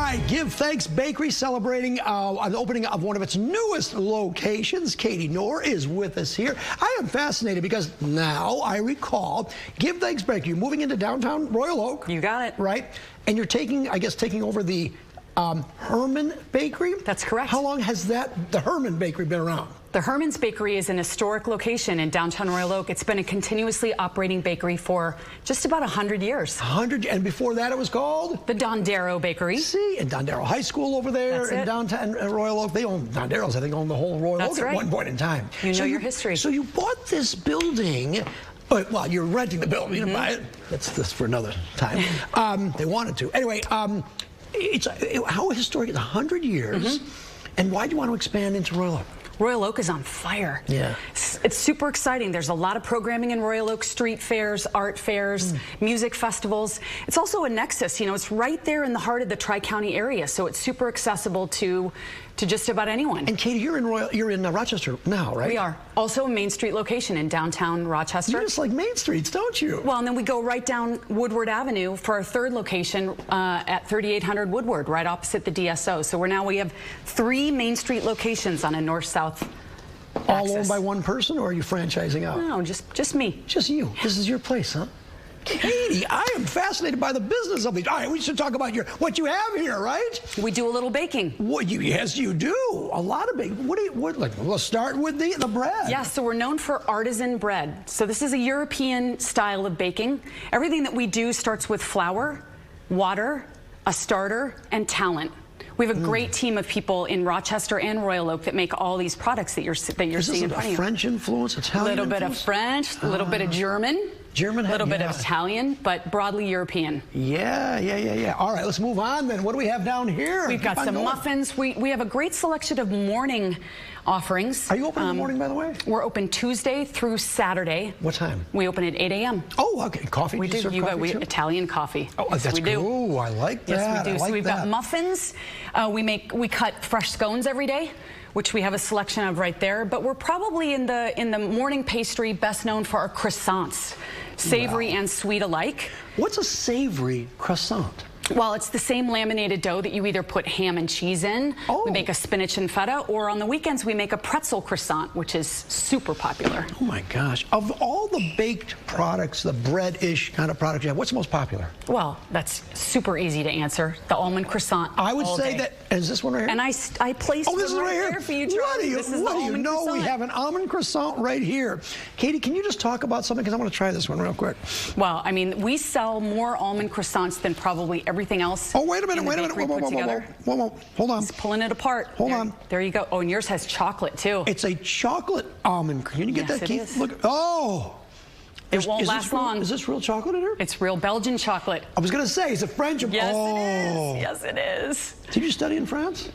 right, Give Thanks Bakery celebrating the opening of one of its newest locations. Katie Knorr is with us here. I am fascinated because now I recall Give Thanks Bakery moving into downtown Royal Oak. You got it. Right? And you're taking over the Herman Bakery? That's correct. How long has the Herman Bakery been around? The Herman's Bakery is an historic location in downtown Royal Oak. It's been a continuously operating bakery for just about 100 years. 100, and before that it was called? The Dondero Bakery. See, and Dondero High School over there in downtown Royal Oak. They own Dondero's, I think, own the whole Royal Oak at one point in time. You know your history. So you bought this building. Well, you're renting the building. You didn't buy it. That's this for another time. They wanted to. Anyway, how historic? It's 100 years. And why do you want to expand into Royal Oak? Royal Oak is on fire. Yeah. It's super exciting. There's a lot of programming in Royal Oak, street fairs, art fairs, music festivals. It's also a nexus. You know, it's right there in the heart of the Tri-County area, so it's super accessible to just about anyone. And Katie, you're in Rochester now, right? We are. Also a Main Street location in downtown Rochester. You just like Main Streets, don't you? Well, and then we go right down Woodward Avenue for our third location at 3800 Woodward, right opposite the DSO. So we have 3 Main Street locations on a north-south axis. All owned by one person, or are you franchising out? No, just me. Just you. This is your place, huh? Katie, I am fascinated by the business of these. All right, we should talk about what you have here, right? We do a little baking. Yes, you do. A lot of baking. Let's start with the bread. Yeah, so we're known for artisan bread. So this is a European style of baking. Everything that we do starts with flour, water, a starter, and talent. We have a great team of people in Rochester and Royal Oak that make all these products that you're seeing in front of you. French influence, Italian influence? A little bit of French, a little bit of German. A little bit of Italian, but broadly European. Yeah. All right, let's move on then. What do we have down here? We've got some muffins. We have a great selection of morning offerings. Are you open in the morning, by the way? We're open Tuesday through Saturday. What time? We open at 8 a.m. Oh, okay. Coffee? We do. Italian coffee. Oh, yes, that's cool. I like that. Yes, we do. So we've got muffins. We cut fresh scones every day, which we have a selection of right there. But we're probably in the morning pastry best known for our croissants, savory and sweet alike. What's a savory croissant? Well, it's the same laminated dough that you either put ham and cheese in. We make a spinach and feta, or on the weekends we make a pretzel croissant, which is super popular. Oh my gosh. Of all the baked products, the bread-ish kind of products you have, what's the most popular? Well, that's super easy to answer. The almond croissant. I would say that. Is this one right here? And I placed this is right here for you, Charlie. What do you know? We have an almond croissant right here. Katie, can you just talk about something? Because I want to try this one real quick. Well, I mean, we sell more almond croissants than probably everything else. Oh, wait a minute. Whoa. Hold on. Just pulling it apart. Hold on. There you go. Oh, and yours has chocolate, too. It's a chocolate almond. Can you get that, Keith? Look. Oh. It won't last long. Is this real chocolate in here? It's real Belgian chocolate. I was going to say, is it French? Yes, it is. Yes, it is. Did you study in France?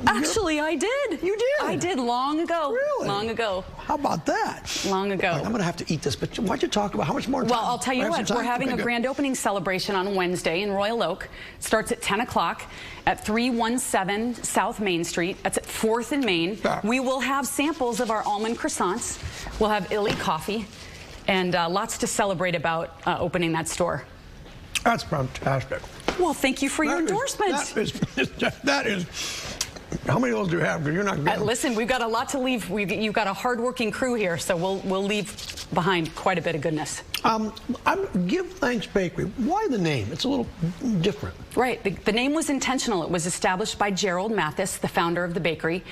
Actually, I did. You did? I did long ago. Really? Long ago. How about that? Long ago. Right, I'm going to have to eat this, but why don't you talk about how much more time? Well, I'll tell you what. We're having a grand opening celebration on Wednesday in Royal Oak. It starts at 10 o'clock at 317 South Main Street. That's at 4th and Main. We will have samples of our almond croissants. We'll have Illy coffee. And lots to celebrate about opening that store. That's fantastic. Well, thank you for your endorsement. That is. How many of those do you have? Because you're not getting. Listen, we've got a lot to leave. You've got a hard-working crew here, so we'll leave behind quite a bit of goodness. Give Thanks Bakery. Why the name? It's a little different. Right. The name was intentional. It was established by Gerald Mathis, the founder of the bakery,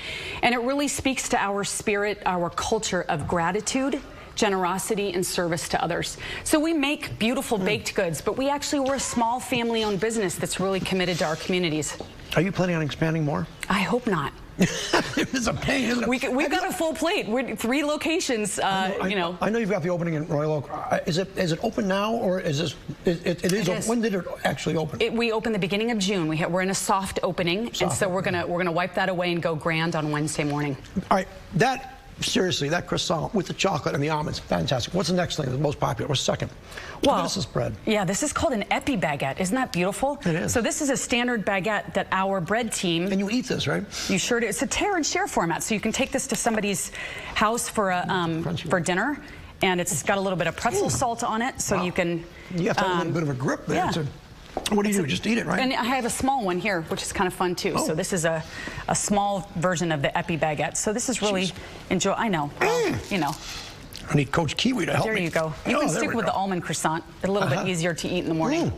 and it really speaks to our spirit, our culture of gratitude, generosity, and service to others. So we make beautiful baked goods, but we're a small family-owned business that's really committed to our communities. Are you planning on expanding more? I hope not. It's a pain, isn't it? We've got a full plate. We're 3 locations, I know you've got the opening in Royal Oak. Is it open now, or is this? It is. When did it actually open? We opened the beginning of June. We're in a soft opening, and so we're gonna wipe that away and go grand on Wednesday morning. All right, seriously, that croissant with the chocolate and the almonds, fantastic. What's the next thing, the most popular? What's second? Well, this is bread. Yeah, this is called an epi baguette. Isn't that beautiful? It is. So this is a standard baguette that our bread team. And you eat this, right? You sure do. It's a tear and share format, so you can take this to somebody's house for dinner, and it's got a little bit of pretzel salt on it, so you can. You have to have a little bit of a grip there. Yeah. What do you do? Just eat it, right? And I have a small one here, which is kind of fun too. So this is a small version of the Epi baguette. So this is really enjoy. I know, you know. I need Coach Kiwi to help me. There you go. You can stick with the almond croissant. A little bit easier to eat in the morning.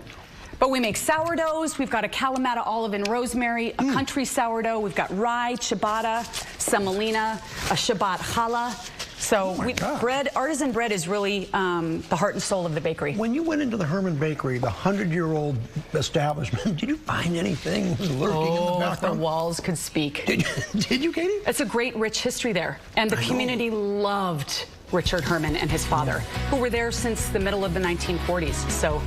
But we make sourdoughs. We've got a Kalamata olive and rosemary, a country sourdough. We've got rye, ciabatta, semolina, a Shabbat challah. So bread, artisan bread is really the heart and soul of the bakery. When you went into the Herman Bakery, the 100-year-old establishment, did you find anything lurking in the background? If the walls could speak. Did you, Katie? It's a great, rich history there. And the community loved Richard Herman and his father, who were there since the middle of the 1940s. So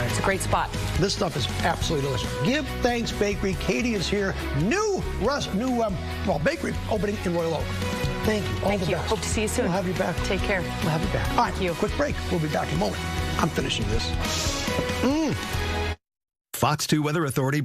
it's a great spot. This stuff is absolutely delicious. Give Thanks Bakery. Katie is here. New bakery opening in Royal Oak. Thank you. All the best. Hope to see you soon. We'll have you back. Take care. We'll have you back. All right, Thank you. Quick break. We'll be back in a moment. I'm finishing this. Fox 2 Weather Authority.